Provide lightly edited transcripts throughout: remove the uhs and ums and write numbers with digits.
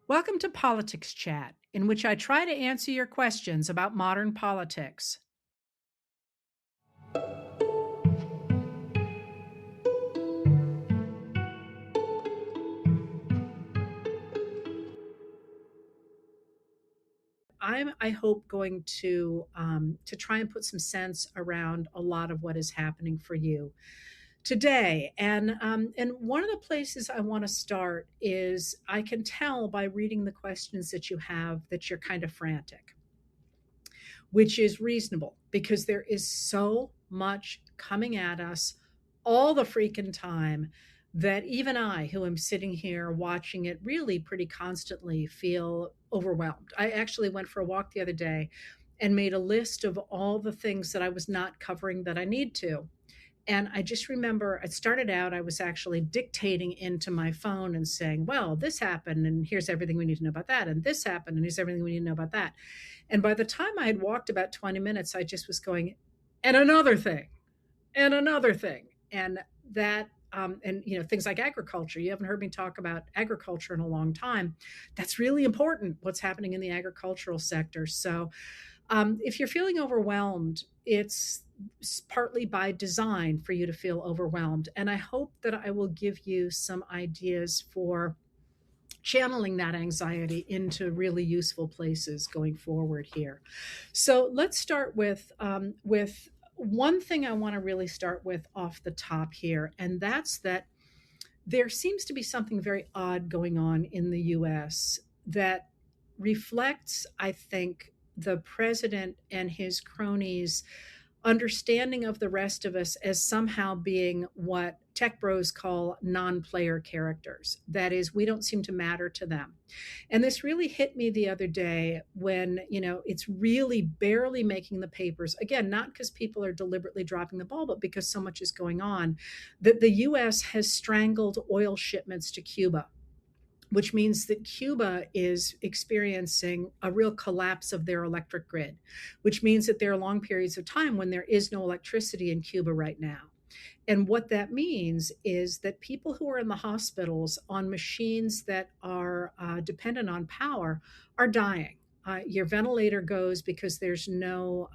Welcome to Politics Chat, in which I try to answer your questions about modern politics. I hope, going to try and put some sense around a lot of what is happening for you today. And one of the places I want to start is I can tell by reading the questions that you have that you're kind of frantic, which is reasonable because there is so much coming at us all the freaking time that even I, who am sitting here watching it really pretty constantly, feel overwhelmed. I actually went for a walk the other day and made a list of all the things that I was not covering that I need to. And I just remember it started out, I was actually dictating into my phone and saying, well, this happened, and here's everything we need to know about that. And this happened, and here's everything we need to know about that. And by the time I had walked about 20 minutes, I just was going, and another thing, and another thing. And that, things like agriculture. You haven't heard me talk about agriculture in a long time. That's really important, what's happening in the agricultural sector. So if you're feeling overwhelmed, it's partly by design for you to feel overwhelmed. And I hope that I will give you some ideas for channeling that anxiety into really useful places going forward here. So let's start with one thing I want to really start with off the top here, and that's that there seems to be something very odd going on in the US that reflects, I think, the president and his cronies' understanding of the rest of us as somehow being what tech bros call non-player characters. That is, we don't seem to matter to them. And this really hit me the other day when, it's really barely making the papers. Again, not because people are deliberately dropping the ball, but because so much is going on, that the US has strangled oil shipments to Cuba, which means that Cuba is experiencing a real collapse of their electric grid, which means that there are long periods of time when there is no electricity in Cuba right now. And what that means is that people who are in the hospitals on machines that are dependent on power are dying. Your ventilator goes because there's no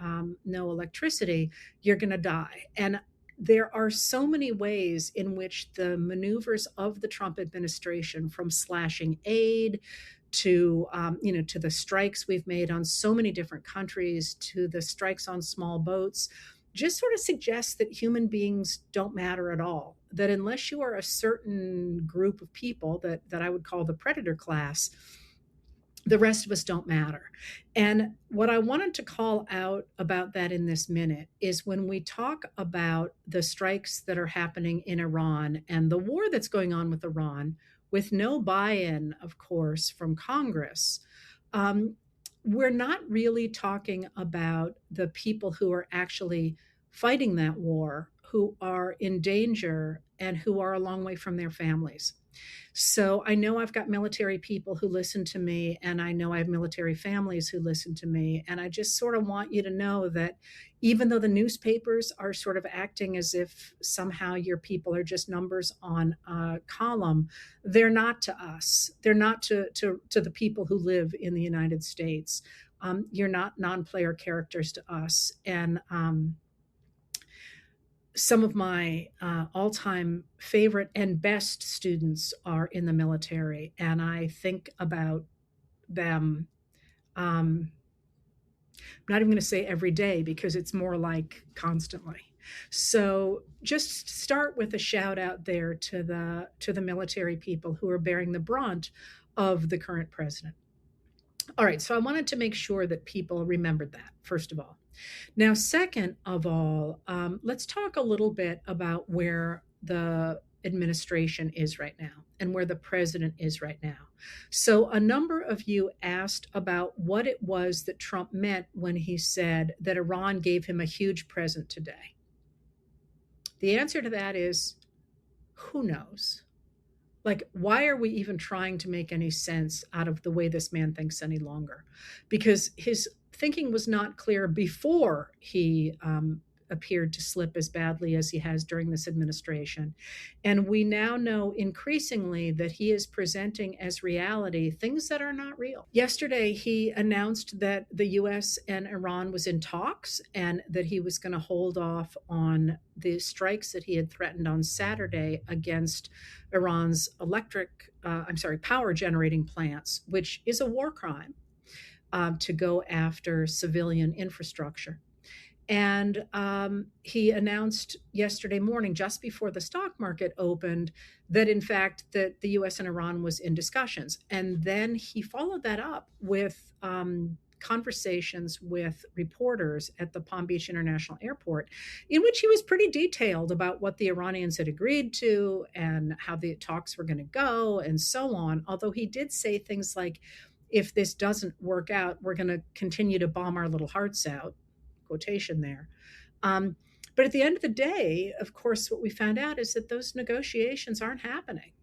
electricity. You're going to die. And there are so many ways in which the maneuvers of the Trump administration, from slashing aid to the strikes we've made on so many different countries, to the strikes on small boats, just sort of suggests that human beings don't matter at all. That unless you are a certain group of people that I would call the predator class, the rest of us don't matter. And what I wanted to call out about that in this minute is when we talk about the strikes that are happening in Iran and the war that's going on with Iran, with no buy-in, of course, from Congress, we're not really talking about the people who are actually fighting that war, who are in danger and who are a long way from their families. So I know I've got military people who listen to me, and I know I have military families who listen to me. And I just sort of want you to know that even though the newspapers are sort of acting as if somehow your people are just numbers on a column, they're not to us. They're not to the people who live in the United States. You're not non-player characters to us. And some of my all-time favorite and best students are in the military, and I think about them. I'm not even going to say every day because it's more like constantly. So just start with a shout out there to the military people who are bearing the brunt of the current president. All right, so I wanted to make sure that people remembered that, first of all. Now, second of all, let's talk a little bit about where the administration is right now and where the president is right now. So, a number of you asked about what it was that Trump meant when he said that Iran gave him a huge present today. The answer to that is who knows? Like, why are we even trying to make any sense out of the way this man thinks any longer? Because his thinking was not clear before he appeared to slip as badly as he has during this administration. And we now know increasingly that he is presenting as reality things that are not real. Yesterday, he announced that the US and Iran was in talks and that he was going to hold off on the strikes that he had threatened on Saturday against Iran's power generating plants, which is a war crime, to go after civilian infrastructure. And he announced yesterday morning, just before the stock market opened, that in fact that the U.S. and Iran was in discussions. And then he followed that up with conversations with reporters at the Palm Beach International Airport, in which he was pretty detailed about what the Iranians had agreed to and how the talks were going to go and so on. Although he did say things like, if this doesn't work out, we're going to continue to bomb our little hearts out, quotation there. But at the end of the day, of course, what we found out is that those negotiations aren't happening.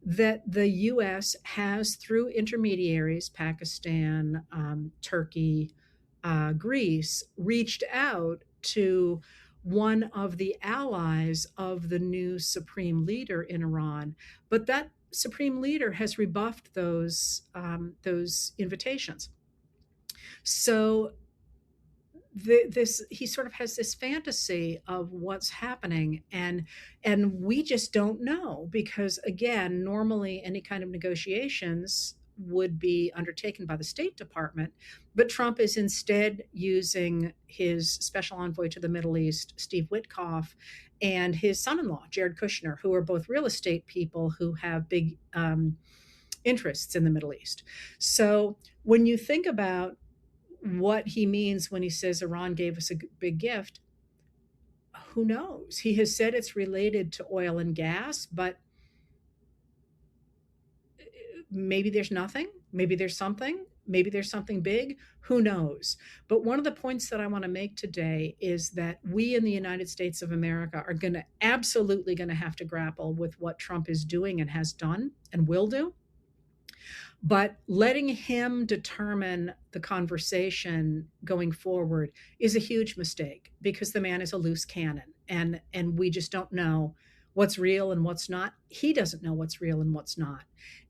That the U.S. has, through intermediaries, Pakistan, Turkey, Greece, reached out to one of the allies of the new supreme leader in Iran, but that supreme leader has rebuffed those invitations. So he sort of has this fantasy of what's happening, and we just don't know, because again, normally any kind of negotiations would be undertaken by the State Department, but Trump is instead using his special envoy to the Middle East, Steve Witkoff, and his son-in-law, Jared Kushner, who are both real estate people who have big interests in the Middle East. So when you think about what he means when he says Iran gave us a big gift, who knows? He has said it's related to oil and gas, but maybe there's nothing, maybe there's something, maybe there's something big, who knows? But one of the points that I want to make today is that we in the United States of America are absolutely going to have to grapple with what Trump is doing and has done and will do. But letting him determine the conversation going forward is a huge mistake, because the man is a loose cannon, and we just don't know what's real and what's not. He doesn't know what's real and what's not.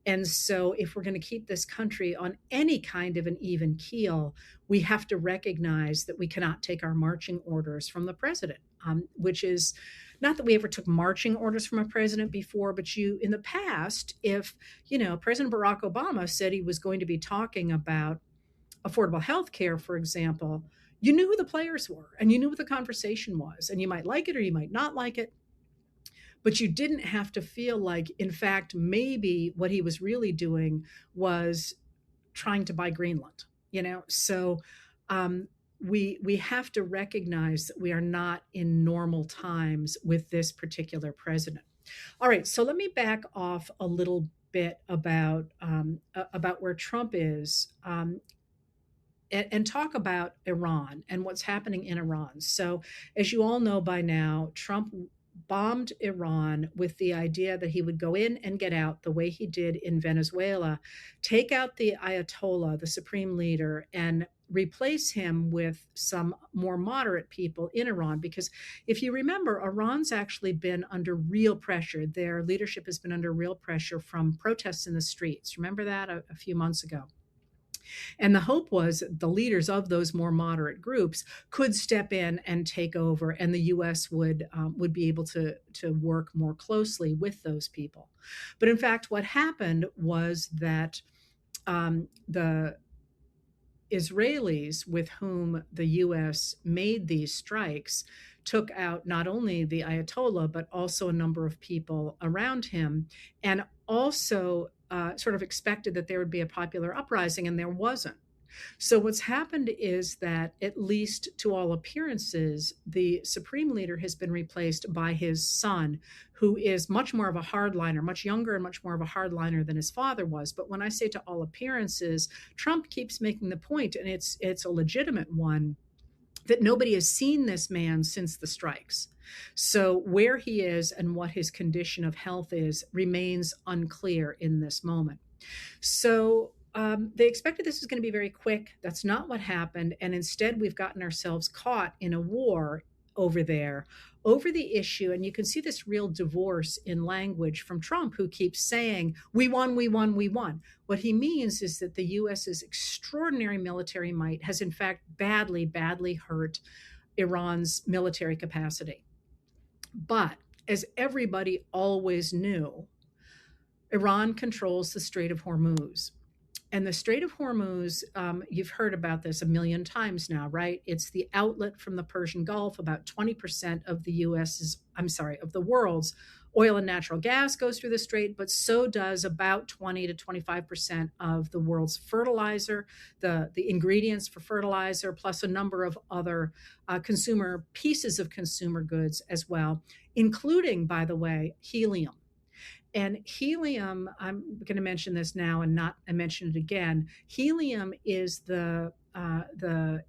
And so if we're going to keep this country on any kind of an even keel, we have to recognize that we cannot take our marching orders from the president, which is not that we ever took marching orders from a president before, but in the past, if, President Barack Obama said he was going to be talking about affordable health care, for example, you knew who the players were and you knew what the conversation was, and you might like it or you might not like it. But you didn't have to feel like, in fact, maybe what he was really doing was trying to buy Greenland, So we have to recognize that we are not in normal times with this particular president. All right, so let me back off a little bit about where Trump is, and talk about Iran and what's happening in Iran. So, as you all know by now, Trump bombed Iran with the idea that he would go in and get out the way he did in Venezuela, take out the Ayatollah, the supreme leader, and replace him with some more moderate people in Iran. Because if you remember, Iran's actually been under real pressure. Their leadership has been under real pressure from protests in the streets. Remember that a few months ago? And the hope was the leaders of those more moderate groups could step in and take over, and the U.S. would be able to work more closely with those people. But in fact, what happened was that the Israelis with whom the U.S. made these strikes took out not only the Ayatollah, but also a number of people around him, and also sort of expected that there would be a popular uprising, and there wasn't. So what's happened is that, at least to all appearances, the supreme leader has been replaced by his son, who is much more of a hardliner, much younger and much more of a hardliner than his father was. But when I say to all appearances, Trump keeps making the point, and it's a legitimate one, that nobody has seen this man since the strikes. So where he is and what his condition of health is remains unclear in this moment. So they expected this was going to be very quick. That's not what happened. And instead, we've gotten ourselves caught in a war over there over the issue. And you can see this real divorce in language from Trump, who keeps saying, we won, we won, we won. What he means is that the US's extraordinary military might has, in fact, badly, badly hurt Iran's military capacity. But as everybody always knew, Iran controls the Strait of Hormuz. And the Strait of Hormuz, you've heard about this a million times now, right? It's the outlet from the Persian Gulf. About 20% of of the world's oil and natural gas goes through the strait, but so does about 20 to 25% of the world's fertilizer, the ingredients for fertilizer, plus a number of other consumer pieces of consumer goods as well, including, by the way, helium. And helium, I'm going to mention this now and not I mention it again. Helium is the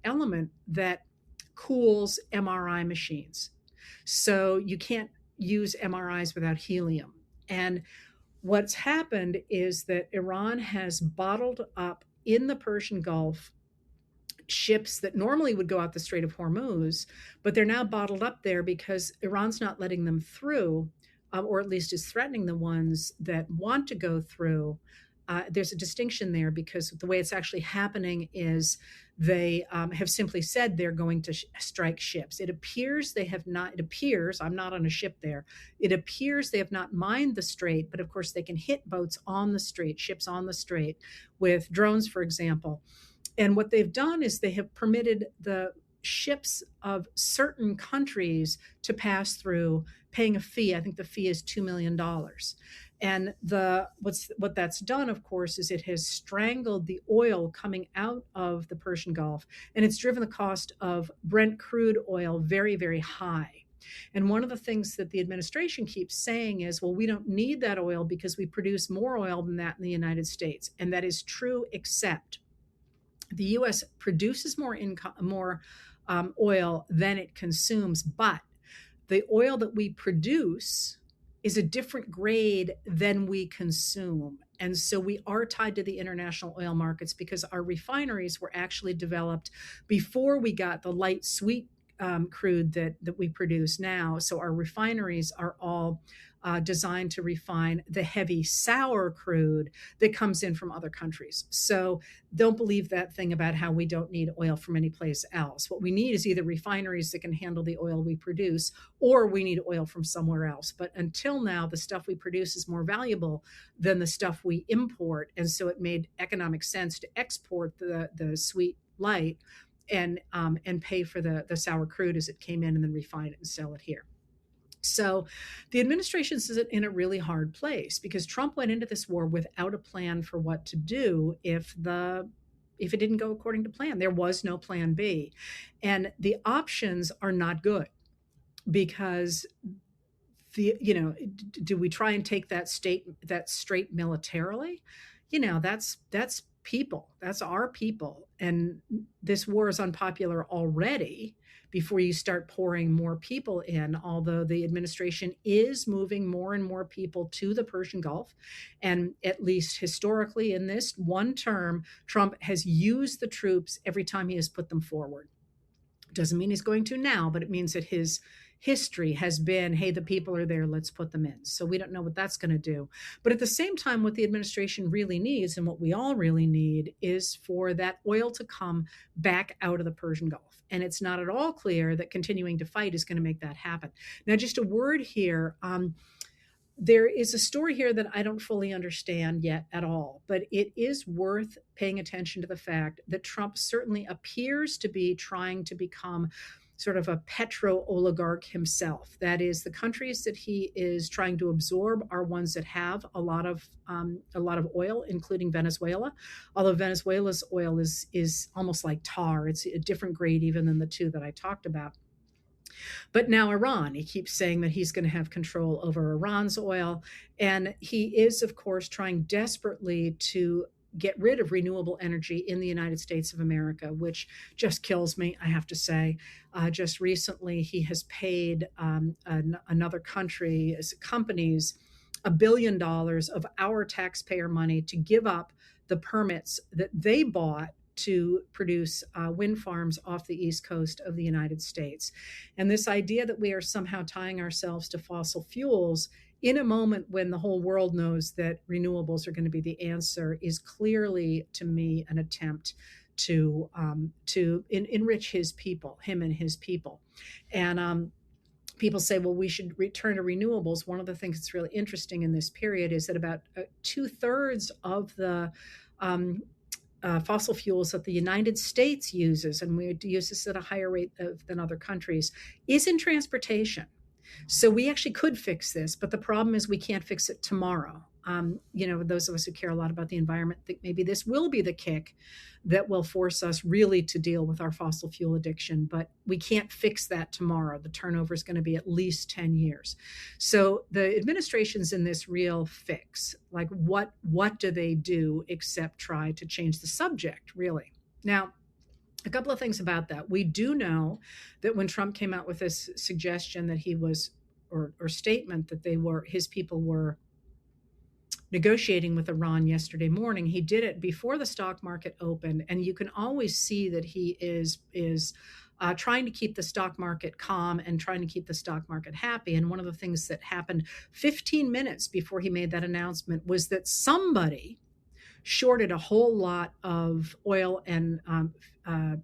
element that cools MRI machines. So you can't use MRIs without helium. And what's happened is that Iran has bottled up in the Persian Gulf ships that normally would go out the Strait of Hormuz, but they're now bottled up there because Iran's not letting them through, or at least is threatening the ones that want to go through. There's a distinction there because the way it's actually happening is they have simply said they're going to strike ships. It appears they have not, it appears, I'm not on a ship there, it appears they have not mined the strait, but of course they can hit boats on the strait, ships on the strait with drones, for example. And what they've done is they have permitted the ships of certain countries to pass through, paying a fee. I think the fee is $2 million. And what that's done, of course, is it has strangled the oil coming out of the Persian Gulf, and it's driven the cost of Brent crude oil very, very high. And one of the things that the administration keeps saying is, well, we don't need that oil because we produce more oil than that in the United States. And that is true, except the U.S. produces more oil than it consumes, but the oil that we produce is a different grade than we consume. And so we are tied to the international oil markets because our refineries were actually developed before we got the light sweet crude that we produce now. So our refineries are all designed to refine the heavy sour crude that comes in from other countries. So don't believe that thing about how we don't need oil from any place else. What we need is either refineries that can handle the oil we produce, or we need oil from somewhere else. But until now, the stuff we produce is more valuable than the stuff we import. And so it made economic sense to export the sweet light and pay for the sour crude as it came in and then refine it and sell it here. So the administration is in a really hard place because Trump went into this war without a plan for what to do if it didn't go according to plan. There was no plan B. And the options are not good because do we try and take that strait militarily? That's people. That's our people. And this war is unpopular already before you start pouring more people in, although the administration is moving more and more people to the Persian Gulf. And at least historically, in this one term, Trump has used the troops every time he has put them forward. Doesn't mean he's going to now, but it means that his history has been, hey, the people are there, let's put them in. So we don't know what that's going to do. But at the same time, what the administration really needs, and what we all really need, is for that oil to come back out of the Persian Gulf. And it's not at all clear that continuing to fight is going to make that happen. Now, just a word here. There is a story here that I don't fully understand yet at all, but it is worth paying attention to the fact that Trump certainly appears to be trying to become sort of a petro-oligarch himself. That is, the countries that he is trying to absorb are ones that have a lot of oil, including Venezuela. Although Venezuela's oil is almost like tar; it's a different grade even than the two that I talked about. But now Iran, he keeps saying that he's going to have control over Iran's oil. And he is, of course, trying desperately to get rid of renewable energy in the United States of America, which just kills me, I have to say. Just recently, he has paid another country's companies $1 billion of our taxpayer money to give up the permits that they bought to produce wind farms off the east coast of the United States. And this idea that we are somehow tying ourselves to fossil fuels in a moment when the whole world knows that renewables are going to be the answer is clearly, to me, an attempt to enrich his people, him and his people. And people say, well, we should return to renewables. One of the things that's really interesting in this period is that about 2/3 of the fossil fuels that the United States uses, and we use this at a higher rate than other countries, is in transportation. So we actually could fix this, but the problem is we can't fix it tomorrow. Those of us who care a lot about the environment think maybe this will be the kick that will force us really to deal with our fossil fuel addiction, but we can't fix that tomorrow. The turnover is going to be at least 10 years. So the administration's in this real fix. Like what do they do except try to change the subject, really? Now, a couple of things about that. We do know that when Trump came out with this suggestion that he was, or statement that his people were negotiating with Iran yesterday morning, he did it before the stock market opened. And you can always see that he is trying to keep the stock market calm and trying to keep the stock market happy. And one of the things that happened 15 minutes before he made that announcement was that somebody shorted a whole lot of oil and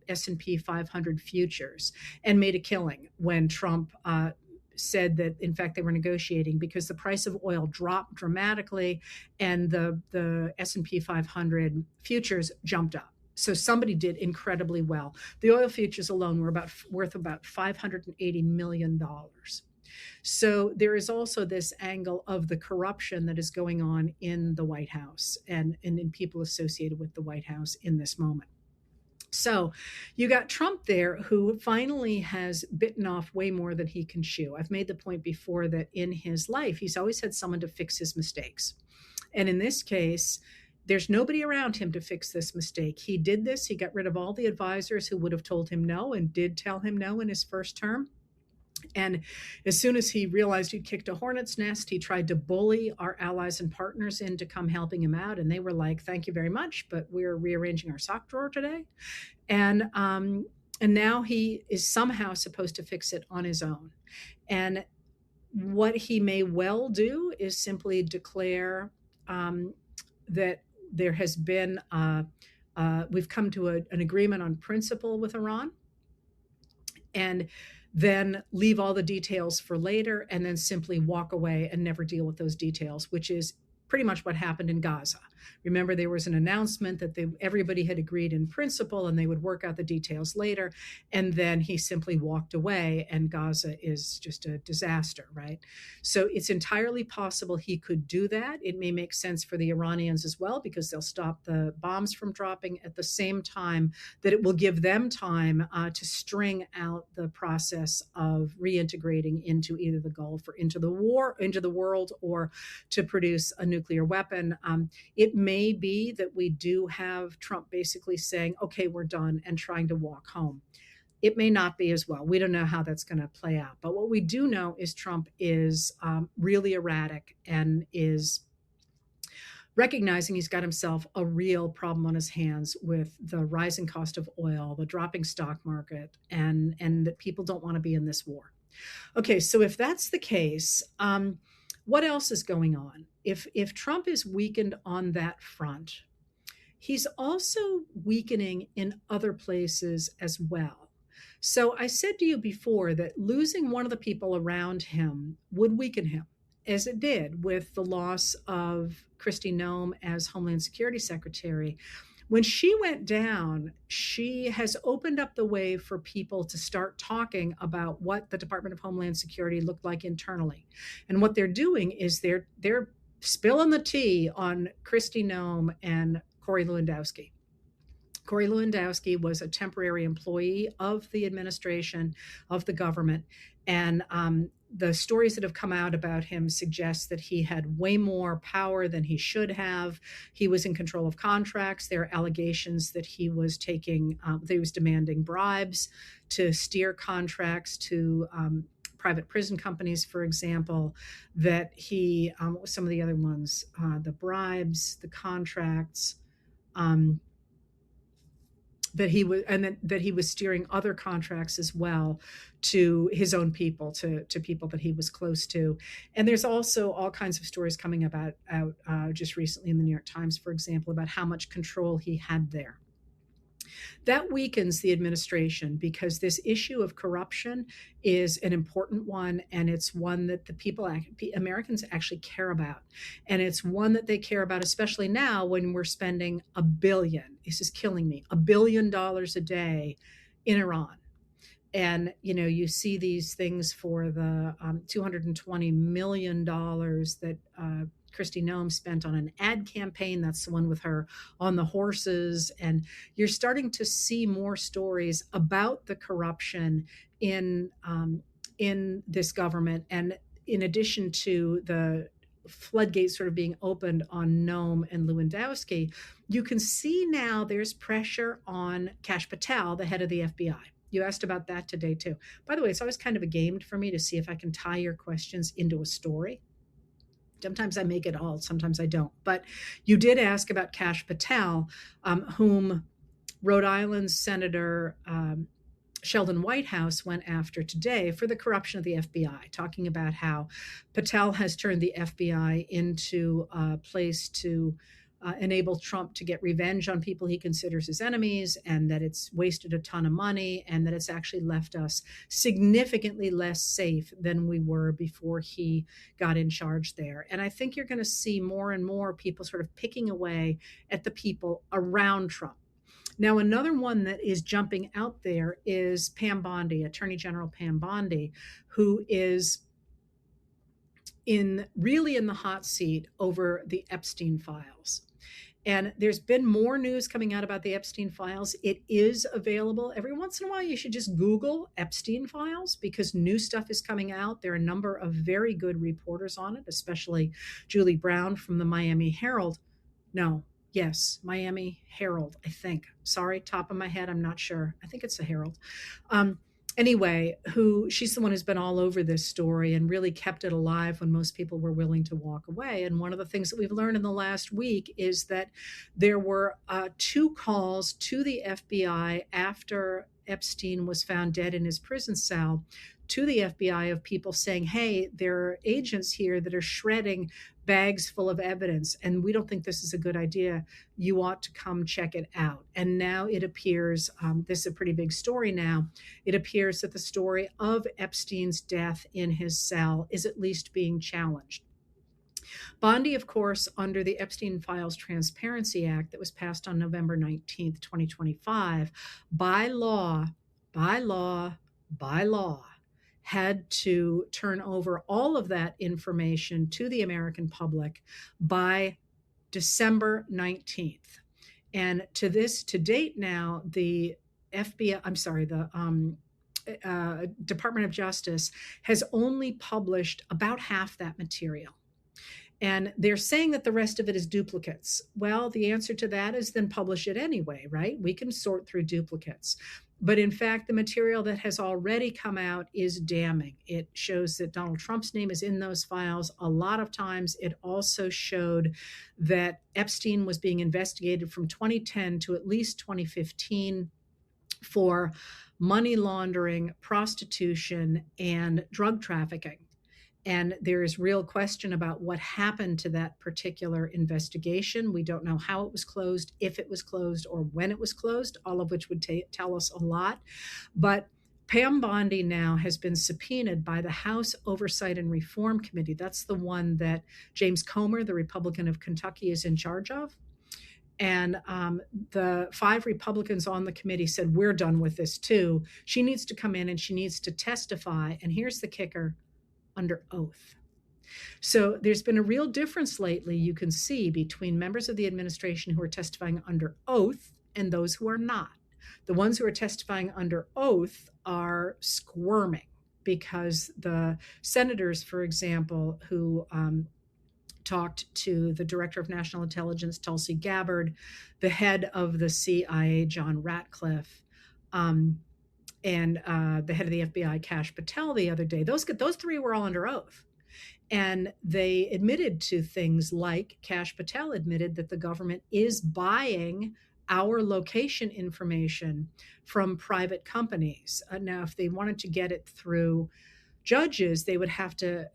S&P 500 futures and made a killing when Trump said that, in fact, they were negotiating, because the price of oil dropped dramatically and the S&P 500 futures jumped up. So somebody did incredibly well. The oil futures alone were worth about $580 million. So there is also this angle of the corruption that is going on in the White House and in people associated with the White House in this moment. So you got Trump there, who finally has bitten off way more than he can chew. I've made the point before that in his life, he's always had someone to fix his mistakes. And in this case, there's nobody around him to fix this mistake. He did this. He got rid of all the advisors who would have told him no and did tell him no in his first term. And as soon as he realized he'd kicked a hornet's nest, he tried to bully our allies and partners into come helping him out. And they were like, thank you very much, but we're rearranging our sock drawer today. And now he is somehow supposed to fix it on his own. And what he may well do is simply declare that there has been, we've come to an agreement on principle with Iran, and then leave all the details for later, and then simply walk away and never deal with those details, which is pretty much what happened in Gaza. Remember, there was an announcement that everybody had agreed in principle and they would work out the details later. And then he simply walked away, and Gaza is just a disaster, right? So it's entirely possible he could do that. It may make sense for the Iranians as well, because they'll stop the bombs from dropping at the same time that it will give them time to string out the process of reintegrating into either the Gulf or into the world, or to produce a nuclear weapon. It may be that we do have Trump basically saying, okay, we're done, and trying to walk home. It may not be as well. We don't know how that's going to play out. But what we do know is Trump is really erratic and is recognizing he's got himself a real problem on his hands with the rising cost of oil, the dropping stock market, and that people don't want to be in this war. Okay, so if that's the case, what else is going on? If Trump is weakened on that front, he's also weakening in other places as well. So I said to you before that losing one of the people around him would weaken him, as it did with the loss of Kristi Noem as Homeland Security Secretary. When she went down, she has opened up the way for people to start talking about what the Department of Homeland Security looked like internally. And what they're doing is they're spilling the tea on Kristi Noem and Corey Lewandowski. Corey Lewandowski was a temporary employee of the administration, of the government, and the stories that have come out about him suggest that he had way more power than he should have. He was in control of contracts. There are allegations that he was demanding bribes to steer contracts to private prison companies, for example, that he, what was some of the other ones, the bribes, the contracts, that he was, and that he was steering other contracts as well to his own people, to people that he was close to. And there's also all kinds of stories coming about out just recently in the New York Times, for example, about how much control he had there. That weakens the administration because this issue of corruption is an important one, and it's one that Americans actually care about. And it's one that they care about, especially now when we're spending this is killing me, $1 billion a day in Iran. And, you see these things for the $220 million that Kristi Noem spent on an ad campaign. That's the one with her on the horses. And you're starting to see more stories about the corruption in this government. And in addition to the floodgates sort of being opened on Noem and Lewandowski, you can see now there's pressure on Kash Patel, the head of the FBI. You asked about that today, too. By the way, it's always kind of a game for me to see if I can tie your questions into a story. Sometimes I make it all, sometimes I don't. But you did ask about Kash Patel, whom Rhode Island Senator Sheldon Whitehouse went after today for the corruption of the FBI, talking about how Patel has turned the FBI into a place to enable Trump to get revenge on people he considers his enemies, and that it's wasted a ton of money, and that it's actually left us significantly less safe than we were before he got in charge there. And I think you're going to see more and more people sort of picking away at the people around Trump. Now, another one that is jumping out there is Pam Bondi, Attorney General Pam Bondi, who is really in the hot seat over the Epstein files. And there's been more news coming out about the Epstein files. It is available. Every once in a while, you should just Google Epstein files because new stuff is coming out. There are a number of very good reporters on it, especially Julie Brown from the Miami Herald. Miami Herald, I think. Sorry, top of my head, I'm not sure. I think it's the Herald. Anyway, she's the one who's been all over this story and really kept it alive when most people were willing to walk away. And one of the things that we've learned in the last week is that there were 2 calls to the FBI after Epstein was found dead in his prison cell, to the FBI, of people saying, hey, there are agents here that are shredding bags full of evidence, and we don't think this is a good idea. You ought to come check it out. And now it appears, this is a pretty big story now, it appears that the story of Epstein's death in his cell is at least being challenged. Bondi, of course, under the Epstein Files Transparency Act that was passed on November 19th, 2025, by law, had to turn over all of that information to the American public by December 19th. And to date now, the Department of Justice has only published about half that material. And they're saying that the rest of it is duplicates. Well, the answer to that is then publish it anyway, right? We can sort through duplicates. But in fact, the material that has already come out is damning. It shows that Donald Trump's name is in those files. A lot of times it also showed that Epstein was being investigated from 2010 to at least 2015 for money laundering, prostitution, and drug trafficking. And there is real question about what happened to that particular investigation. We don't know how it was closed, if it was closed, or when it was closed, all of which would tell us a lot. But Pam Bondi now has been subpoenaed by the House Oversight and Reform Committee. That's the one that James Comer, the Republican of Kentucky, is in charge of. And the 5 Republicans on the committee said, we're done with this too. She needs to come in and she needs to testify. And here's the kicker: under oath. So there's been a real difference lately, you can see, between members of the administration who are testifying under oath and those who are not. The ones who are testifying under oath are squirming because the senators, for example, who talked to the director of national intelligence, Tulsi Gabbard, the head of the CIA, John Ratcliffe, and the head of the FBI, Kash Patel, the other day. Those 3 were all under oath. And they admitted to things like, Kash Patel admitted that the government is buying our location information from private companies. Now, if they wanted to get it through judges, they would have to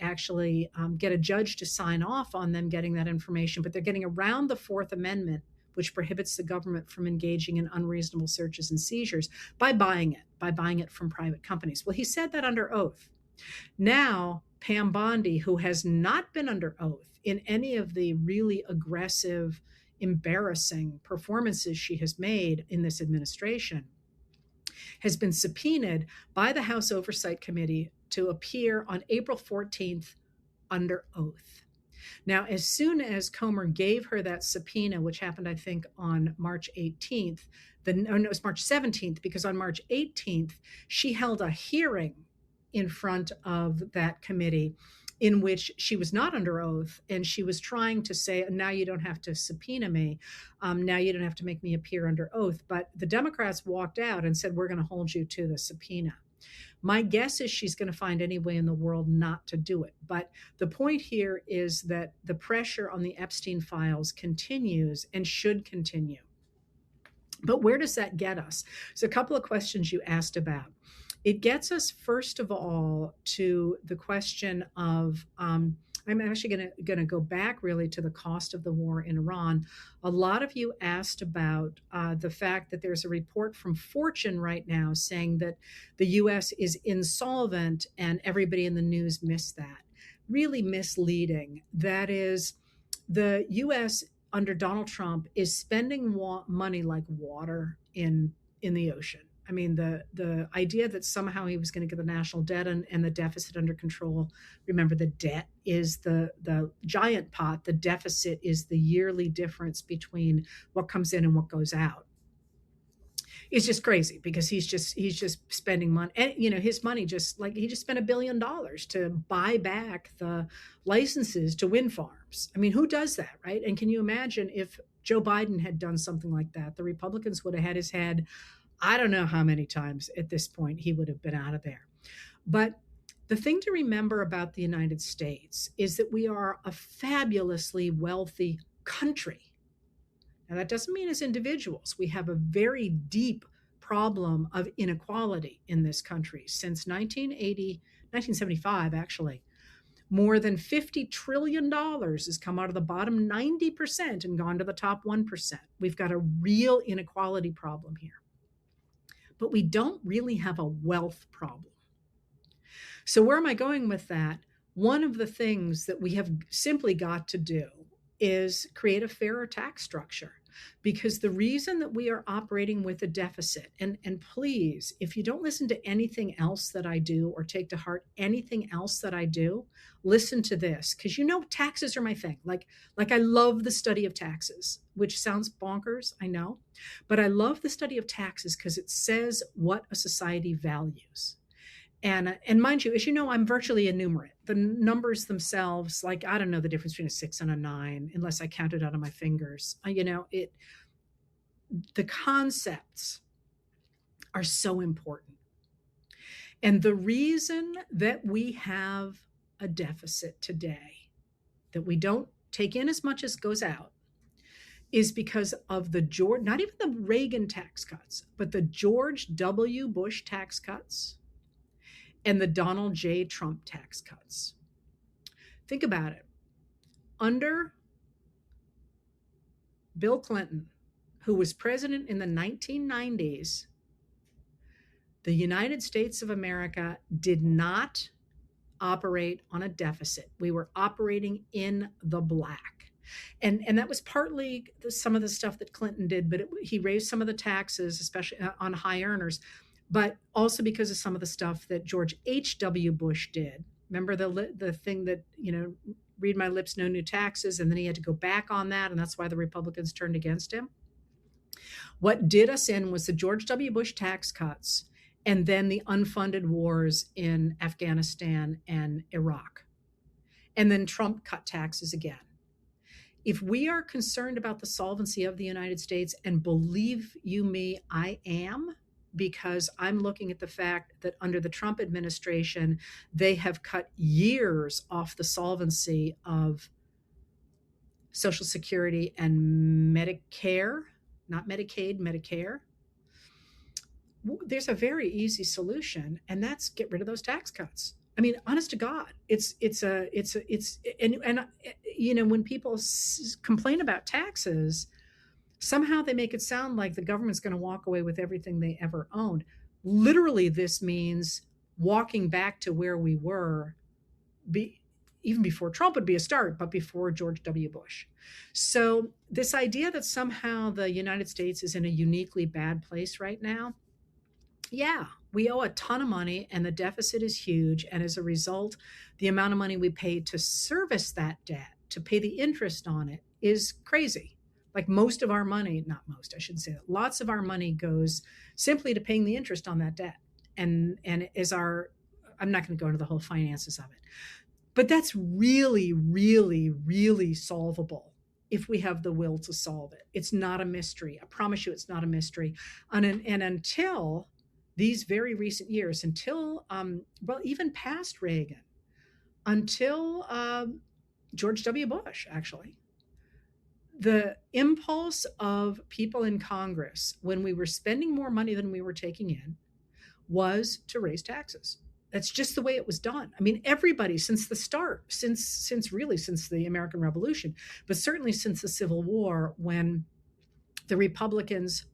actually get a judge to sign off on them getting that information. But they're getting around the Fourth Amendment, which prohibits the government from engaging in unreasonable searches and seizures by buying it from private companies. Well, he said that under oath. Now, Pam Bondi, who has not been under oath in any of the really aggressive, embarrassing performances she has made in this administration, has been subpoenaed by the House Oversight Committee to appear on April 14th under oath. Now, as soon as Comer gave her that subpoena, which happened, I think, on March 18th, it was March 17th, because on March 18th, she held a hearing in front of that committee in which she was not under oath, and she was trying to say, now you don't have to subpoena me, now you don't have to make me appear under oath. But the Democrats walked out and said, we're going to hold you to the subpoena. My guess is she's going to find any way in the world not to do it. But the point here is that the pressure on the Epstein files continues and should continue. But where does that get us? So a couple of questions you asked about. It gets us, first of all, to the question of, I'm actually going to go back really to the cost of the war in Iran. A lot of you asked about the fact that there's a report from Fortune right now saying that the U.S. is insolvent, and everybody in the news missed that. Really misleading. That is, the U.S. under Donald Trump is spending money like water in the ocean. I mean, the idea that somehow he was going to get the national debt and the deficit under control. Remember, the debt is the giant pot. The deficit is the yearly difference between what comes in and what goes out. It's just crazy, because he's just spending money. And, his money, he just spent $1 billion to buy back the licenses to wind farms. I mean, who does that, right? And can you imagine if Joe Biden had done something like that? The Republicans would have had his head, I don't know how many times at this point he would have been out of there. But the thing to remember about the United States is that we are a fabulously wealthy country. Now, that doesn't mean as individuals. We have a very deep problem of inequality in this country. Since 1975, actually, more than $50 trillion has come out of the bottom 90% and gone to the top 1%. We've got a real inequality problem here. But we don't really have a wealth problem. So where am I going with that? One of the things that we have simply got to do is create a fairer tax structure, because the reason that we are operating with a deficit, and please, if you don't listen to anything else that I do or take to heart anything else that I do, listen to this, because taxes are my thing. Like I love the study of taxes, which sounds bonkers, I know, but I love the study of taxes because it says what a society values. And mind you, as you know, I'm virtually enumerate. The numbers themselves, I don't know the difference between a 6 and a 9, unless I count it out on my fingers. The concepts are so important. And the reason that we have a deficit today, that we don't take in as much as goes out, is because of not even the Reagan tax cuts, but the George W. Bush tax cuts and the Donald J. Trump tax cuts. Think about it. Under Bill Clinton, who was president in the 1990s, the United States of America did not operate on a deficit. We were operating in the black. And that was partly some of the stuff that Clinton did, but he raised some of the taxes, especially on high earners, but also because of some of the stuff that George H.W. Bush did. Remember the thing that, read my lips, no new taxes, and then he had to go back on that, and that's why the Republicans turned against him. What did us in was the George W. Bush tax cuts, and then the unfunded wars in Afghanistan and Iraq. And then Trump cut taxes again. If we are concerned about the solvency of the United States, and believe you me, I am, because I'm looking at the fact that under the Trump administration, they have cut years off the solvency of Social Security and Medicare, not Medicaid, Medicare, there's a very easy solution, and that's get rid of those tax cuts. I mean, honest to God, and when people complain about taxes, somehow they make it sound like the government's going to walk away with everything they ever owned. Literally, this means walking back to where we were, even before Trump would be a start, but before George W. Bush. So this idea that somehow the United States is in a uniquely bad place right now, yeah, we owe a ton of money and the deficit is huge. And as a result, the amount of money we pay to service that debt, to pay the interest on it, is crazy. Like most of our money, not most, I shouldn't say that, lots of our money goes simply to paying the interest on that debt. And I'm not going to go into the whole finances of it, but that's really, really, really solvable if we have the will to solve it. It's not a mystery. I promise you, it's not a mystery. And until these very recent years, until, even past Reagan, until George W. Bush, actually, the impulse of people in Congress, when we were spending more money than we were taking in, was to raise taxes. That's just the way it was done. I mean, everybody since the start, since the American Revolution, but certainly since the Civil War, when the Republicans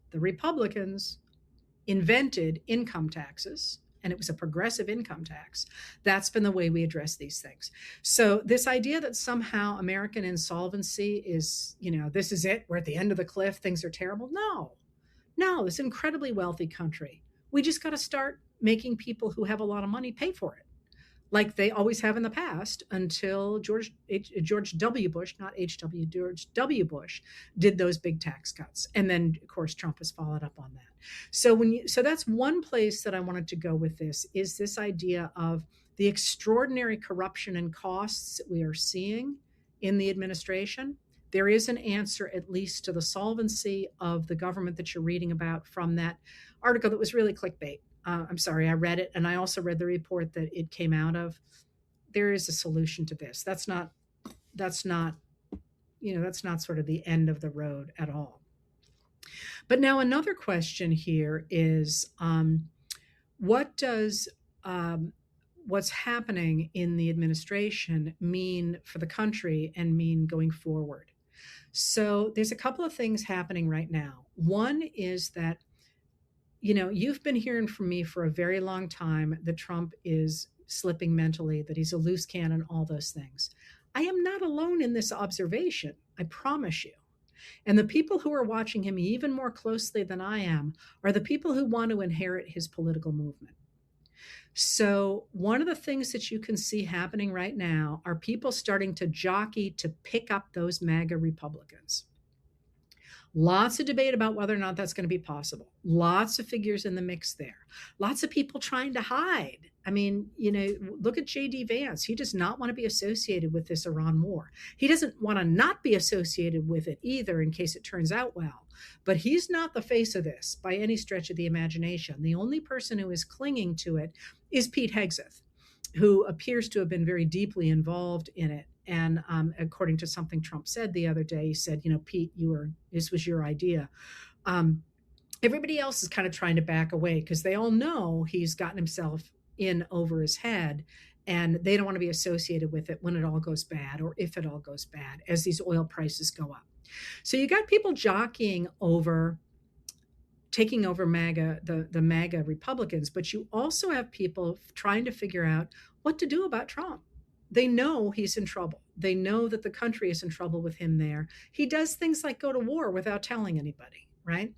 invented income taxes, and it was a progressive income tax, that's been the way we address these things. So this idea that somehow American insolvency is, this is it, we're at the end of the cliff, things are terrible. No, it's an incredibly wealthy country. We just got to start making people who have a lot of money pay for it, like they always have in the past, until George W. Bush, not H.W., George W. Bush did those big tax cuts. And then, of course, Trump has followed up on that. So that's one place that I wanted to go with this, is this idea of the extraordinary corruption and costs that we are seeing in the administration. There is an answer, at least, to the solvency of the government that you're reading about from that article that was really clickbait. I'm sorry, I read it, and I also read the report that it came out of. There is a solution to this. That's not sort of the end of the road at all. But now another question here is, what does what's happening in the administration mean for the country and mean going forward? So there's a couple of things happening right now. One is that, you've been hearing from me for a very long time that Trump is slipping mentally, that he's a loose cannon, all those things. I am not alone in this observation, I promise you. And the people who are watching him even more closely than I am are the people who want to inherit his political movement. So one of the things that you can see happening right now are people starting to jockey to pick up those MAGA Republicans. Lots of debate about whether or not that's going to be possible. Lots of figures in the mix there. Lots of people trying to hide. I mean, look at J.D. Vance. He does not want to be associated with this Iran war. He doesn't want to not be associated with it either in case it turns out well. But he's not the face of this by any stretch of the imagination. The only person who is clinging to it is Pete Hegseth, who appears to have been very deeply involved in it. And according to something Trump said the other day, he said, Pete, this was your idea. Everybody else is kind of trying to back away because they all know he's gotten himself in over his head, and they don't want to be associated with it when it all goes bad, or if it all goes bad, as these oil prices go up. So you got people jockeying over taking over MAGA, the MAGA Republicans, but you also have people trying to figure out what to do about Trump. They know he's in trouble. They know that the country is in trouble with him there. He does things like go to war without telling anybody, right?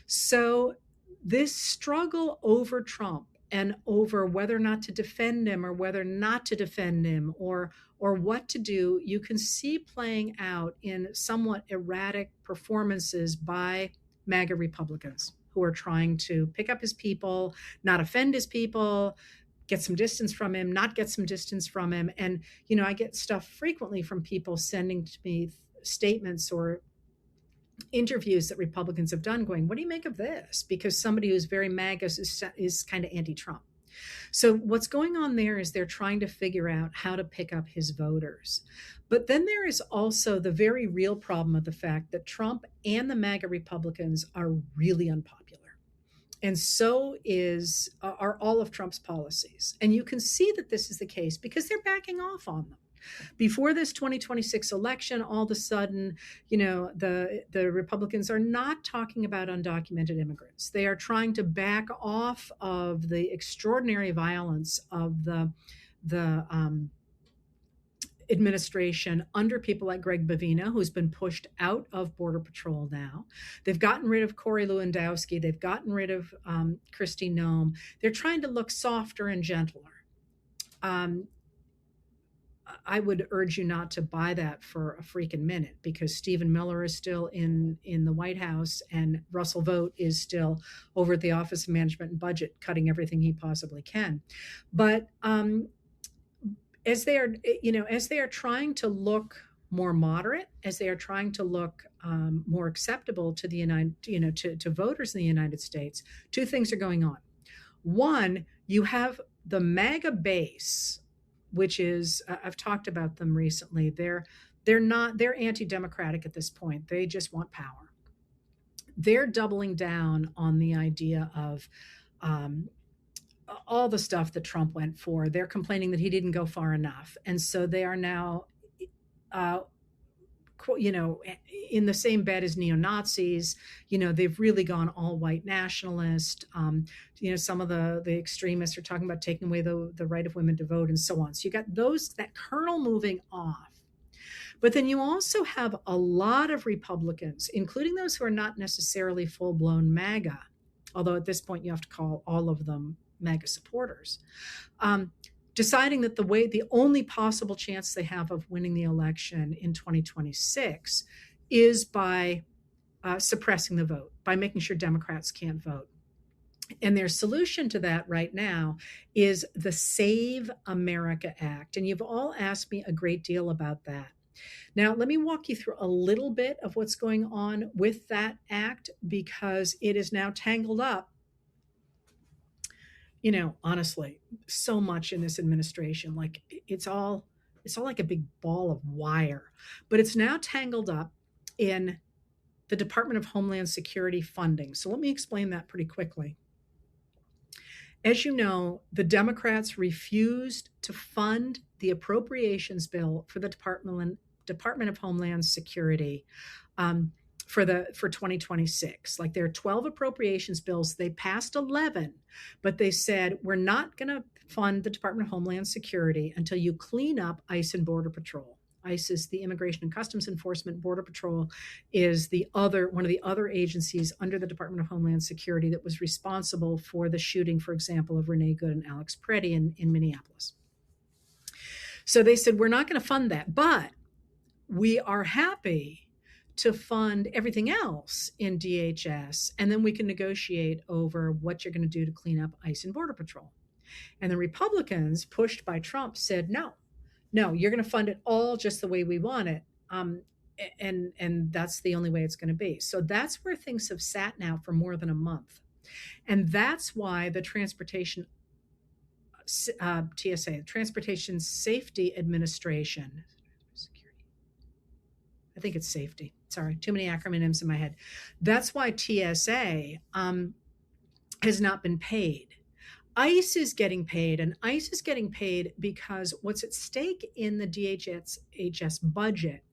So this struggle over Trump and over whether or not to defend him or whether not to defend him or what to do, you can see playing out in somewhat erratic performances by MAGA Republicans who are trying to pick up his people, not offend his people, get some distance from him, not get some distance from him. And, I get stuff frequently from people sending to me statements or interviews that Republicans have done going, what do you make of this? Because somebody who's very MAGA is kind of anti-Trump. So what's going on there is they're trying to figure out how to pick up his voters. But then there is also the very real problem of the fact that Trump and the MAGA Republicans are really unpopular. And so are all of Trump's policies. And you can see that this is the case because they're backing off on them. Before this 2026 election, all of a sudden, the Republicans are not talking about undocumented immigrants. They are trying to back off of the extraordinary violence of the administration under people like Greg Bavina, who's been pushed out of Border Patrol now. They've gotten rid of Corey Lewandowski. They've gotten rid of Kristi Noem. They're trying to look softer and gentler. I would urge you not to buy that for a freaking minute, because Stephen Miller is still in the White House and Russell Vought is still over at the Office of Management and Budget, cutting everything he possibly can. But as they are trying to look more moderate, as they are trying to look more acceptable to the to voters in the United States, two things are going on. One, you have the MAGA base, which is I've talked about them recently. They're anti-democratic at this point. They just want power. They're doubling down on the idea of all the stuff that Trump went for. They're complaining that he didn't go far enough, and so they are now in the same bed as neo-Nazis. They've really gone all white nationalist. Some of the extremists are talking about taking away the right of women to vote and so on. So you got that kernel moving off. But then you also have a lot of Republicans, including those who are not necessarily full-blown MAGA, although at this point you have to call all of them MAGA supporters, deciding that the only possible chance they have of winning the election in 2026 is by suppressing the vote, by making sure Democrats can't vote. And their solution to that right now is the Save America Act. And you've all asked me a great deal about that. Now, let me walk you through a little bit of what's going on with that act, because it is now tangled up, honestly, so much in this administration. Like it's all like a big ball of wire, but it's now tangled up in the Department of Homeland Security funding. So let me explain that pretty quickly. As you know, the Democrats refused to fund the appropriations bill for the Department of Homeland Security for 2026. Like there are 12 appropriations bills. They passed 11, but they said, we're not going to fund the Department of Homeland Security until you clean up ICE and Border Patrol. ICE is the Immigration and Customs Enforcement. Border Patrol is one of the other agencies under the Department of Homeland Security that was responsible for the shooting, for example, of Renee Good and Alex Preddy in Minneapolis. So they said, we're not going to fund that, but we are happy to fund everything else in DHS, and then we can negotiate over what you're going to do to clean up ICE and Border Patrol. And the Republicans, pushed by Trump, said, no, you're going to fund it all just the way we want it. And that's the only way it's going to be. So that's where things have sat now for more than a month. And that's why the Transportation Safety Administration, I think it's safety. Sorry, too many acronyms in my head. That's why TSA has not been paid. ICE is getting paid, and ICE is getting paid because what's at stake in the DHS budget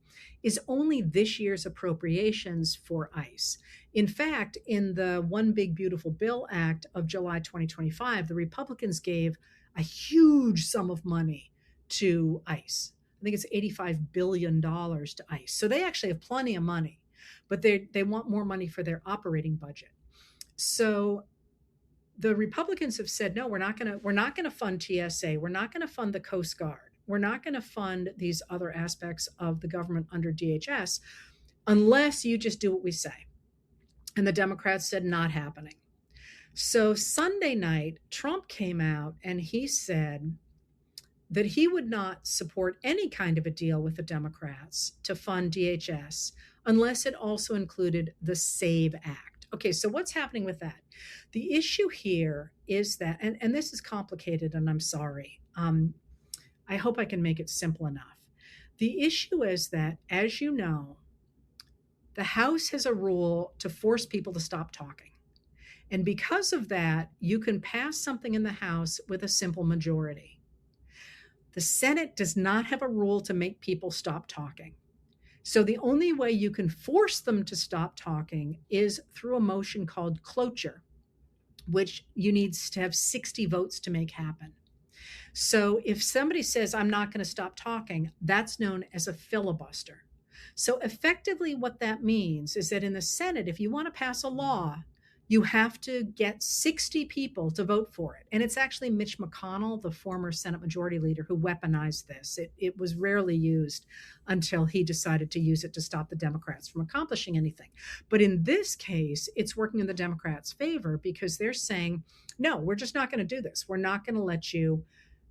is only this year's appropriations for ICE. In fact, in the One Big Beautiful Bill Act of July 2025, the Republicans gave a huge sum of money to ICE. I think it's $85 billion to ICE. So they actually have plenty of money, but they want more money for their operating budget. So the Republicans have said, no, we're not going to fund TSA. We're not going to fund the Coast Guard. We're not going to fund these other aspects of the government under DHS unless you just do what we say. And the Democrats said, not happening. So Sunday night, Trump came out and he said that he would not support any kind of a deal with the Democrats to fund DHS unless it also included the SAVE Act. Act. Okay, so what's happening with that? The issue here is that, and this is complicated, and I'm sorry. I hope I can make it simple enough. The issue is that, as you know, the House has a rule to force people to stop talking. And because of that, you can pass something in the House with a simple majority. The Senate does not have a rule to make people stop talking. So the only way you can force them to stop talking is through a motion called cloture, which you need to have 60 votes to make happen. So if somebody says, I'm not going to stop talking, that's known as a filibuster. So effectively, what that means is that in the Senate, if you want to pass a law, you have to get 60 people to vote for it. And it's actually Mitch McConnell, the former Senate Majority Leader, who weaponized this. It was rarely used until he decided to use it to stop the Democrats from accomplishing anything. But in this case, it's working in the Democrats' favor because they're saying, no, we're just not going to do this. We're not going to let you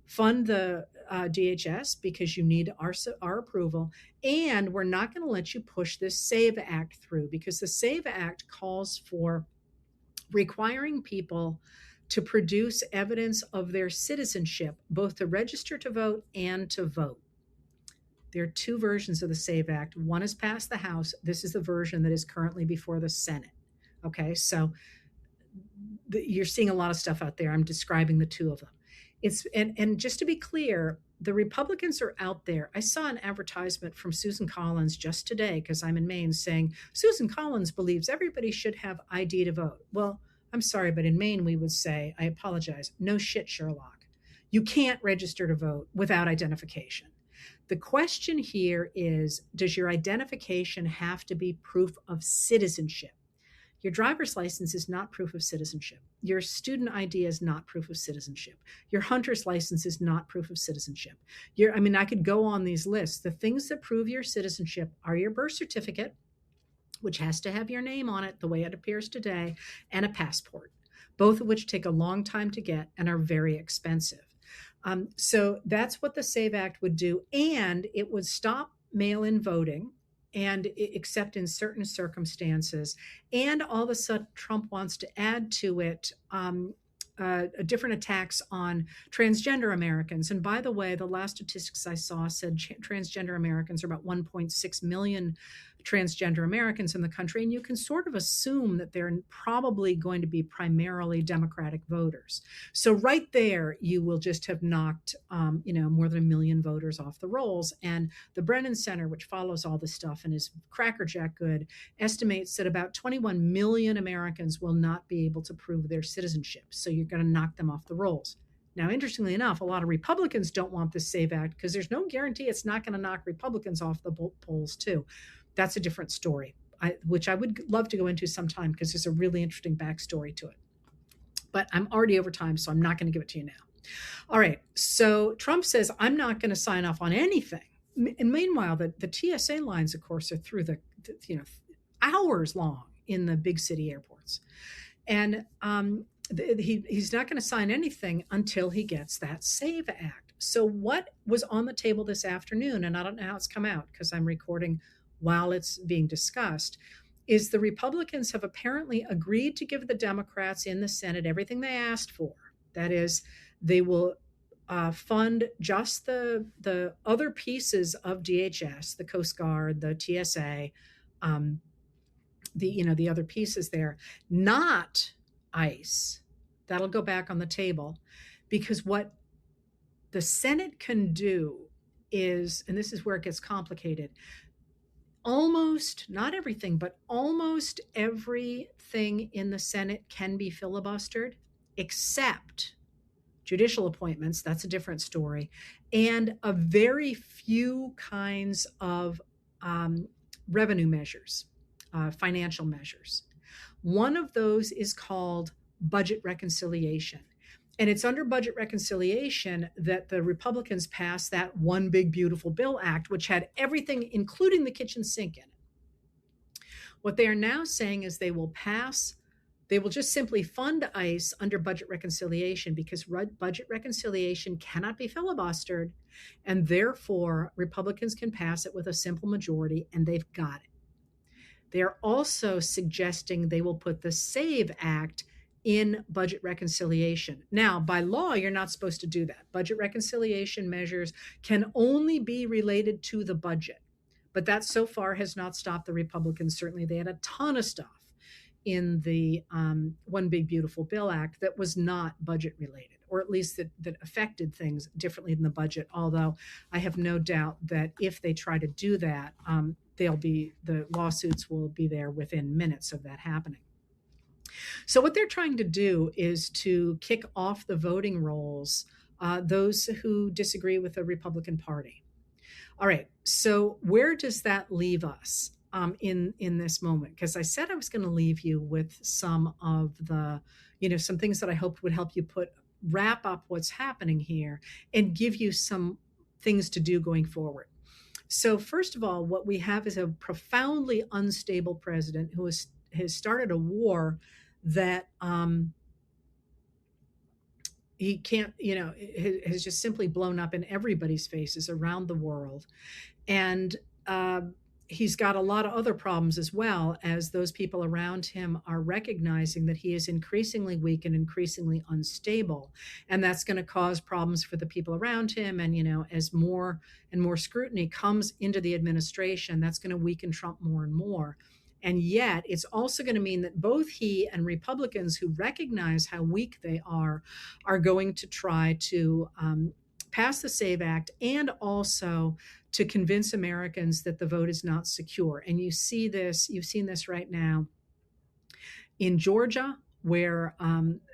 fund the DHS because you need our approval. And we're not going to let you push this SAVE Act through because the SAVE Act calls for requiring people to produce evidence of their citizenship, both to register to vote and to vote. There are two versions of the SAVE Act. One has passed the House. This is the version that is currently before the Senate. Okay, so you're seeing a lot of stuff out there. I'm describing the two of them. And just to be clear, the Republicans are out there. I saw an advertisement from Susan Collins just today, because I'm in Maine, saying Susan Collins believes everybody should have ID to vote. Well, I'm sorry, but in Maine, we would say, I apologize, no shit, Sherlock. You can't register to vote without identification. The question here is, does your identification have to be proof of citizenship? Your driver's license is not proof of citizenship. Your student ID is not proof of citizenship. Your hunter's license is not proof of citizenship. I could go on these lists. The things that prove your citizenship are your birth certificate, which has to have your name on it the way it appears today, and a passport, both of which take a long time to get and are very expensive. So that's what the SAVE Act would do. And it would stop mail-in voting, and except in certain circumstances. And all of a sudden, Trump wants to add to it different attacks on transgender Americans. And by the way, the last statistics I saw said transgender Americans are about 1.6 million transgender Americans in the country. And you can sort of assume that they're probably going to be primarily Democratic voters. So right there, you will just have knocked, more than 1 million voters off the rolls. And the Brennan Center, which follows all this stuff and is crackerjack good, estimates that about 21 million Americans will not be able to prove their citizenship. So you're going to knock them off the rolls. Now, interestingly enough, a lot of Republicans don't want this SAVE Act because there's no guarantee it's not going to knock Republicans off the polls too. That's a different story, which I would love to go into sometime because there's a really interesting backstory to it. But I'm already over time, so I'm not going to give it to you now. All right. So Trump says, I'm not going to sign off on anything. And meanwhile, the TSA lines, of course, are through the hours long in the big city airports. And he's not going to sign anything until he gets that SAVE Act. So what was on the table this afternoon, and I don't know how it's come out because I'm recording while it's being discussed, is the Republicans have apparently agreed to give the Democrats in the Senate everything they asked for. That is, they will fund just the other pieces of DHS, the Coast Guard, the TSA, the other pieces there, not ICE. That'll go back on the table, because what the Senate can do is, and this is where it gets complicated, almost, not everything, but almost everything in the Senate can be filibustered, except judicial appointments. That's a different story. And a very few kinds of revenue measures, financial measures. One of those is called budget reconciliation. And it's under budget reconciliation that the Republicans passed that One Big Beautiful Bill Act, which had everything, including the kitchen sink in it. What they are now saying is they will just simply fund ICE under budget reconciliation, because budget reconciliation cannot be filibustered, and therefore Republicans can pass it with a simple majority, and they've got it. They're also suggesting they will put the SAVE Act in budget reconciliation. Now, by law, you're not supposed to do that. Budget reconciliation measures can only be related to the budget. But that so far has not stopped the Republicans. Certainly, they had a ton of stuff in the One Big Beautiful Bill Act that was not budget related, or at least that affected things differently than the budget. Although I have no doubt that if they try to do that, the lawsuits will be there within minutes of that happening. So what they're trying to do is to kick off the voting rolls those who disagree with the Republican Party. All right, so where does that leave us in this moment? Because I said I was going to leave you with some of the, some things that I hoped would help you wrap up what's happening here and give you some things to do going forward. So first of all, what we have is a profoundly unstable president who has started a war that he can't, has just simply blown up in everybody's faces around the world. And he's got a lot of other problems as well, as those people around him are recognizing that he is increasingly weak and increasingly unstable. And that's going to cause problems for the people around him. And, as more and more scrutiny comes into the administration, that's going to weaken Trump more and more. And yet it's also going to mean that both he and Republicans who recognize how weak they are going to try to pass the SAVE Act and also to convince Americans that the vote is not secure. And you've seen this right now in Georgia, where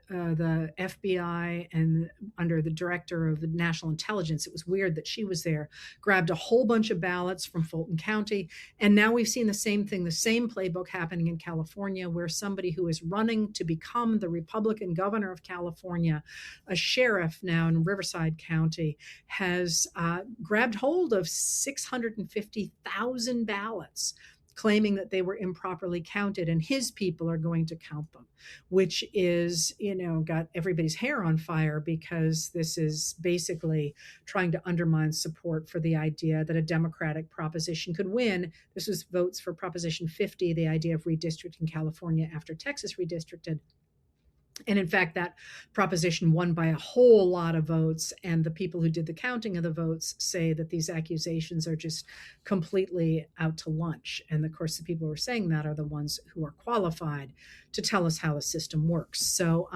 the FBI and under the director of the National Intelligence, it was weird that she was there, grabbed a whole bunch of ballots from Fulton County. And now we've seen the same thing, the same playbook happening in California, where somebody who is running to become the Republican governor of California, a sheriff now in Riverside County, has grabbed hold of 650,000 ballots, claiming that they were improperly counted, and his people are going to count them, which is, got everybody's hair on fire, because this is basically trying to undermine support for the idea that a Democratic proposition could win. This was votes for Proposition 50, the idea of redistricting California after Texas redistricted. And in fact, that proposition won by a whole lot of votes. And the people who did the counting of the votes say that these accusations are just completely out to lunch. And of course, the people who are saying that are the ones who are qualified to tell us how the system works. So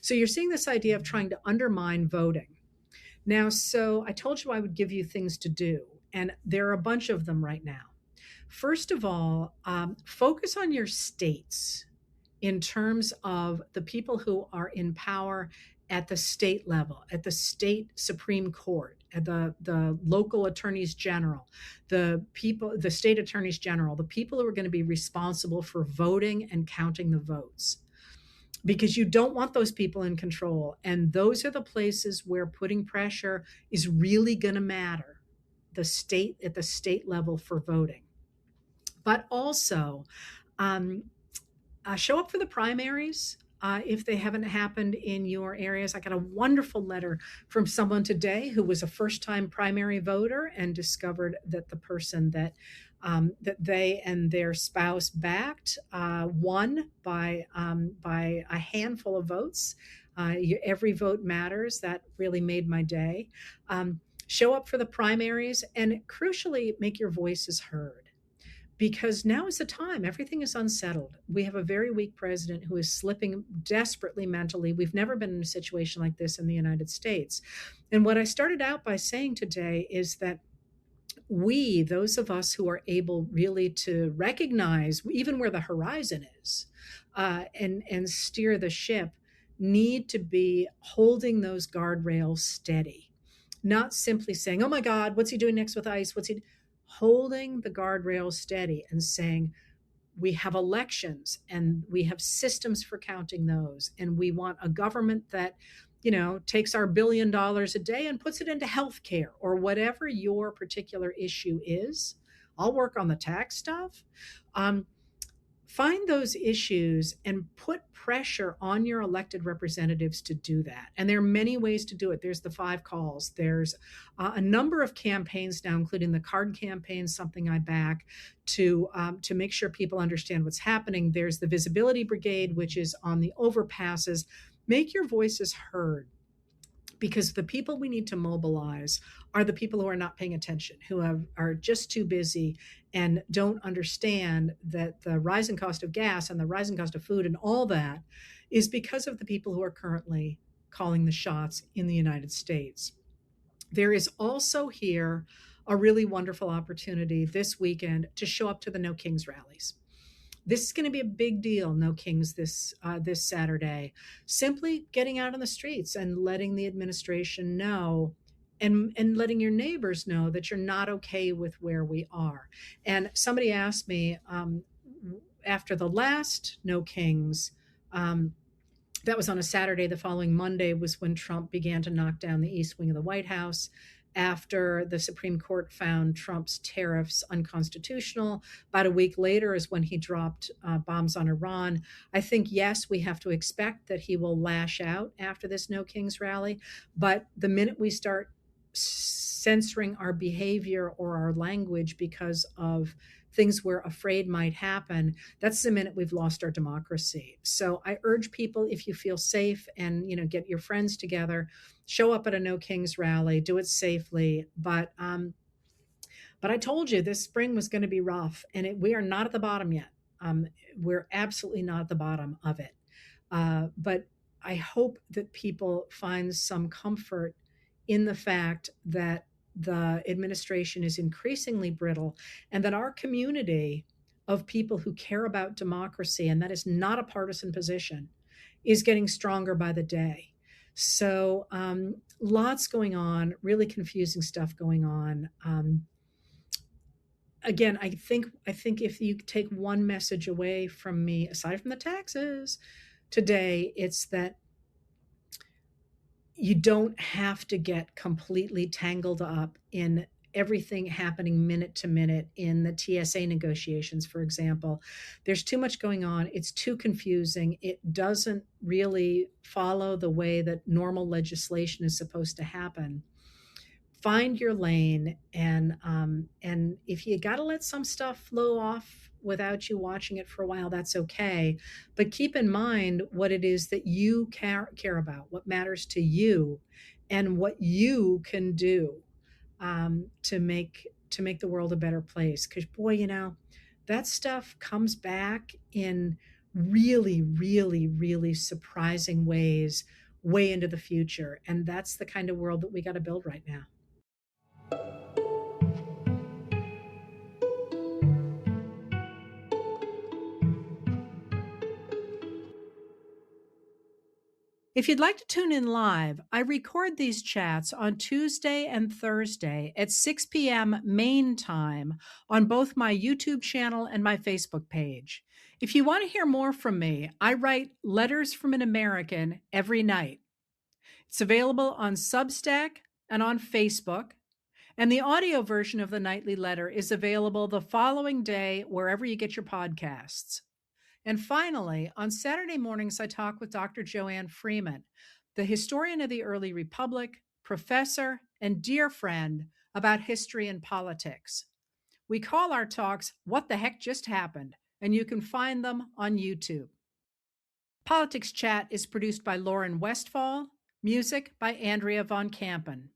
you're seeing this idea of trying to undermine voting. Now, so I told you I would give you things to do, and there are a bunch of them right now. First of all, focus on your states in terms of the people who are in power at the state level, at the state Supreme Court, at the local attorneys general, the state attorneys general, the people who are going to be responsible for voting and counting the votes. Because you don't want those people in control. And those are the places where putting pressure is really going to matter, at the state level for voting. But also, show up for the primaries if they haven't happened in your areas. I got a wonderful letter from someone today who was a first-time primary voter and discovered that the person that they and their spouse backed won by a handful of votes. Every vote matters. That really made my day. Show up for the primaries, and crucially, make your voices heard. Because now is the time. Everything is unsettled. We have a very weak president who is slipping desperately mentally. We've never been in a situation like this in the United States. And what I started out by saying today is that those of us who are able really to recognize even where the horizon is and steer the ship, need to be holding those guardrails steady. Not simply saying, oh my God, what's he doing next with ICE? Holding the guardrails steady and saying, we have elections and we have systems for counting those. And we want a government that, takes our $1 billion a day and puts it into healthcare or whatever your particular issue is. I'll work on the tax stuff. Find those issues and put pressure on your elected representatives to do that. And there are many ways to do it. There's the 5 calls. There's a number of campaigns now, including the card campaign, something I back, to make sure people understand what's happening. There's the visibility brigade, which is on the overpasses. Make your voices heard, because the people we need to mobilize are the people who are not paying attention, are just too busy and don't understand that the rising cost of gas and the rising cost of food and all that is because of the people who are currently calling the shots in the United States. There is also here a really wonderful opportunity this weekend to show up to the No Kings rallies. This is going to be a big deal, No Kings, this Saturday. Simply getting out on the streets and letting the administration know, and letting your neighbors know that you're not okay with where we are. And somebody asked me after the last No Kings, that was on a Saturday. The following Monday was when Trump began to knock down the East Wing of the White House, after the Supreme Court found Trump's tariffs unconstitutional. About a week later is when he dropped bombs on Iran. I think, yes, we have to expect that he will lash out after this No Kings rally. But the minute we start censoring our behavior or our language because of things we're afraid might happen, that's the minute we've lost our democracy. So I urge people, if you feel safe, and get your friends together, show up at a No Kings rally, do it safely. But I told you this spring was going to be rough, and we are not at the bottom yet. We're absolutely not at the bottom of it. But I hope that people find some comfort in the fact that the administration is increasingly brittle, and that our community of people who care about democracy, and that is not a partisan position, is getting stronger by the day. So lots going on, really confusing stuff going on. Again, I think if you take one message away from me, aside from the taxes today, it's that you don't have to get completely tangled up in everything happening minute to minute in the TSA negotiations, for example. There's too much going on. It's too confusing. It doesn't really follow the way that normal legislation is supposed to happen. Find your lane, and if you got to let some stuff flow off without you watching it for a while, that's okay. But keep in mind what it is that you care about, what matters to you, and what you can do to make the world a better place. Because boy, that stuff comes back in really, really, really surprising ways way into the future. And that's the kind of world that we got to build right now. If you'd like to tune in live, I record these chats on Tuesday and Thursday at 6 p.m. Maine time on both my YouTube channel and my Facebook page. If you want to hear more from me, I write Letters from an American every night. It's available on Substack and on Facebook, and the audio version of the nightly letter is available the following day wherever you get your podcasts. And finally, on Saturday mornings, I talk with Dr. Joanne Freeman, the historian of the early republic, professor, and dear friend, about history and politics. We call our talks What the Heck Just Happened, and you can find them on YouTube. Politics Chat is produced by Lauren Westfall, music by Andrea Von Kampen.